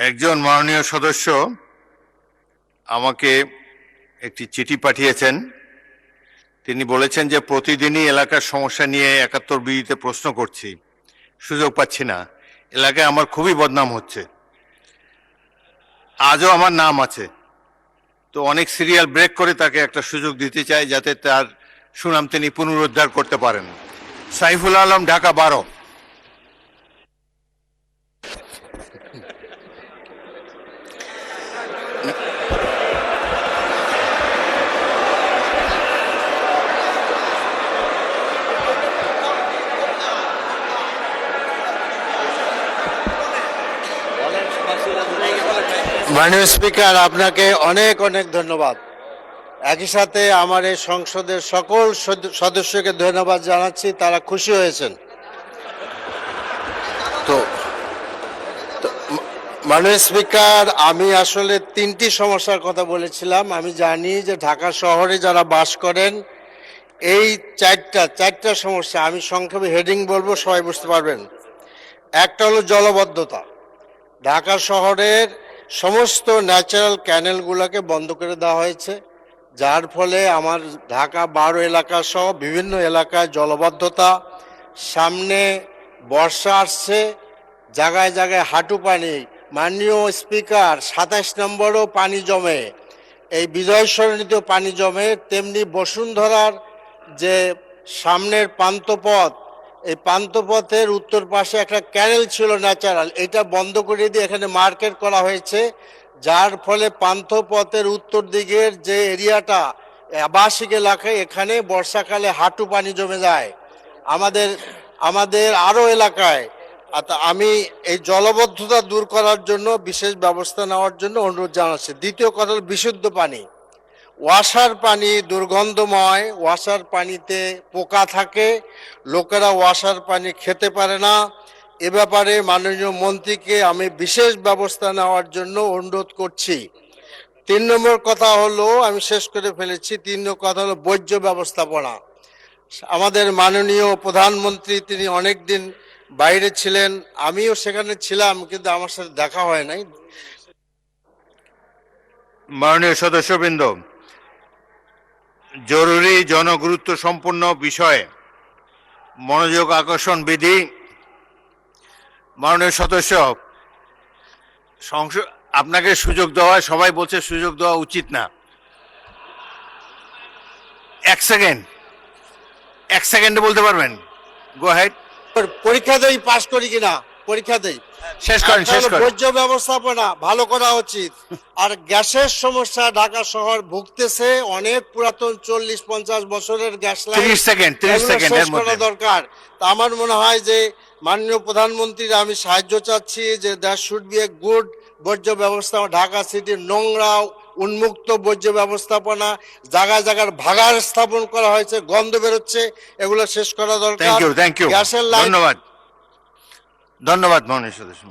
একজন মাননীয় সদস্য আমাকে একটি চিঠি পাঠিয়েছেন। তিনি বলেছেন যে প্রতিদিনই এলাকার সমস্যা নিয়ে ৭১ বিডিতে প্রশ্ন করছি, সুযোগ পাচ্ছি না, এলাকায় আমার খুবই বদনাম হচ্ছে। আজও আমার নাম আছে, তো অনেক সিরিয়াল ব্রেক করে তাকে একটা সুযোগ দিতে চাই যাতে তার সুনাম তিনি পুনরুদ্ধার করতে পারেন। সাইফুল আলম, ঢাকা ১২। মাননীয় স্পিকার, আপনাকে অনেক অনেক ধন্যবাদ। একই সাথে আমার এই সংসদের সকল সদস্যকে ধন্যবাদ জানাচ্ছি, তারা খুশি হয়েছেন। তো মাননীয় স্পিকার, আমি আসলে ৩টি সমস্যার কথা বলেছিলাম। আমি জানি যে ঢাকা শহরে যারা বাস করেন এই চারটা সমস্যা, আমি সংক্ষেপে হেডিং বলবো, সবাই বুঝতে পারবেন। একটা হলো জলবদ্ধতা। ঢাকা শহরের সমস্ত ন্যাচারাল ক্যানেলগুলোকে বন্ধ করে দেওয়া হয়েছে, যার ফলে আমার ঢাকা ১২ এলাকা সহ বিভিন্ন এলাকায় জলবদ্ধতা। সামনে বর্ষা আসছে, জায়গায় জায়গায় হাঁটু পানি। মাননীয় স্পিকার, ২৭ নম্বরও পানি জমে, এই বিজয় সরণিতেও পানি জমে। তেমনি বসুন্ধরার যে সামনের পান্থপথ, এই পান্থপথের উত্তর পাশে একটা ক্যানেল ছিল ন্যাচারাল, এটা বন্ধ করে দিয়ে এখানে মার্কেট করা হয়েছে, যার ফলে পান্থপথের উত্তর দিকের যে এরিয়াটা আবাসিক এলাকায়, এখানে বর্ষাকালে হাঁটু পানি জমে যায়। আমাদের আরও এলাকায় আমি এই জলবদ্ধতা দূর করার জন্য বিশেষ ব্যবস্থা নেওয়ার জন্য অনুরোধ জানাচ্ছি। দ্বিতীয় কথা হল বিশুদ্ধ পানি। ওয়াসার পানি দুর্গন্ধময়, ওয়াসার পানিতে পোকা থাকে, লোকেরা ওয়াসার পানি খেতে পারে না। এ ব্যাপারে মাননীয় মন্ত্রীকে আমি বিশেষ ব্যবস্থা নেওয়ার জন্য অনুরোধ করছি। ৩ নম্বর কথা হলো, আমি শেষ করে ফেলেছি, ৩ নম্বর কথা হলো বর্জ্য ব্যবস্থাপনা। আমাদের মাননীয় প্রধানমন্ত্রী তিনি অনেক দিন বাইরে ছিলেন, আমিও সেখানে ছিলাম, কিন্তু আমার সাথে দেখা হয় নাই। মাননীয় সদস্যবৃন্দ, জরুরি জনগুরুত্ব সম্পন্ন বিষয়ে মনোযোগ আকর্ষণ বিধি। মাননীয় সদস্য, আপনাকে সুযোগ দেওয়া, সবাই বলছে সুযোগ দেওয়া উচিত না। এক সেকেন্ডে বলতে পারবেন? গো হেড। পরীক্ষা দেই, পাস করি কিনা পরীক্ষা দেই। শেষ করেন। বর্জ্য ব্যবস্থাপনা ভালো করা উচিত। আর গ্যাসের সমস্যা, ঢাকা শহর ভুগতেছে, অনেক পুরাতন 40-50 বছরের গ্যাস লাইন, 30 সেকেন্ড শেষ করা দরকার। তা আমার মনে হয় যে মাননীয় প্রধানমন্ত্রীর আমি সাহায্য চাচ্ছি যে that should B a good বর্জ্য ব্যবস্থা। ঢাকা সিটির নোংরা উন্মুক্ত বর্জ্য ব্যবস্থাপনা, জায়গায় জায়গায় ভাগাড় স্থাপন করা হয়েছে, গন্ধ বেরোচ্ছে, এগুলো শেষ করা দরকার। Thank you. গ্যাসের লাইন। ধন্যবাদ মাননীয় সদস্য।